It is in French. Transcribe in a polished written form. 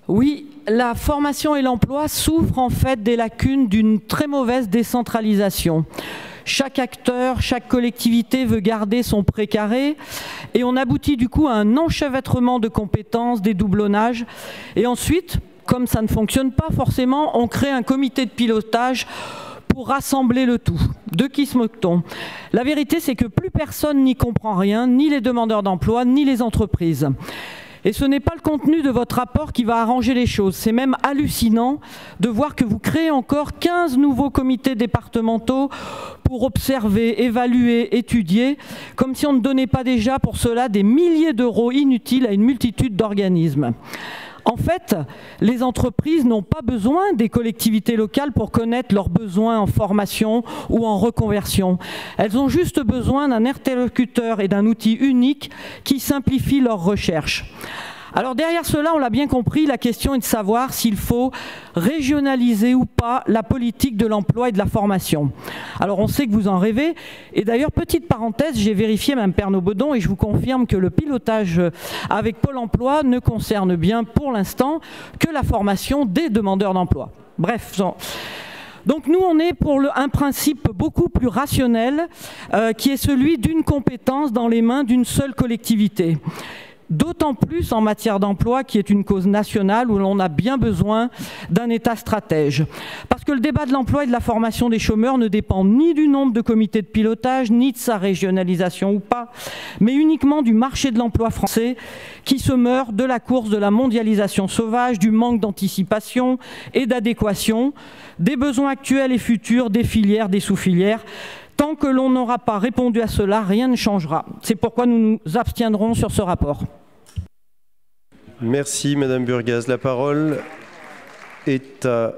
Oui, la formation et l'emploi souffrent en fait des lacunes d'une très mauvaise décentralisation. Chaque acteur, chaque collectivité veut garder son précaré et on aboutit du coup à un enchevêtrement de compétences, des doublonnages. Et ensuite, comme ça ne fonctionne pas forcément, on crée un comité de pilotage pour rassembler le tout. De qui se moque-t-on? La vérité, c'est que plus personne n'y comprend rien, ni les demandeurs d'emploi, ni les entreprises. Et ce n'est pas le contenu de votre rapport qui va arranger les choses. C'est même hallucinant de voir que vous créez encore 15 nouveaux comités départementaux pour observer, évaluer, étudier, comme si on ne donnait pas déjà pour cela des milliers d'euros inutiles à une multitude d'organismes. En fait, les entreprises n'ont pas besoin des collectivités locales pour connaître leurs besoins en formation ou en reconversion. Elles ont juste besoin d'un interlocuteur et d'un outil unique qui simplifie leurs recherches. Alors derrière cela, on l'a bien compris, la question est de savoir s'il faut régionaliser ou pas la politique de l'emploi et de la formation. Alors on sait que vous en rêvez, et d'ailleurs, petite parenthèse, j'ai vérifié Mme Pernot-Baudon et je vous confirme que le pilotage avec Pôle emploi ne concerne bien pour l'instant que la formation des demandeurs d'emploi. Bref, donc nous, on est pour un principe beaucoup plus rationnel qui est celui d'une compétence dans les mains d'une seule collectivité. D'autant plus en matière d'emploi, qui est une cause nationale où l'on a bien besoin d'un État stratège. Parce que le débat de l'emploi et de la formation des chômeurs ne dépend ni du nombre de comités de pilotage, ni de sa régionalisation ou pas, mais uniquement du marché de l'emploi français qui se meurt de la course de la mondialisation sauvage, du manque d'anticipation et d'adéquation, des besoins actuels et futurs, des filières, des sous-filières. Tant que l'on n'aura pas répondu à cela, rien ne changera. C'est pourquoi nous nous abstiendrons sur ce rapport. Merci Madame Burgaz. La parole est à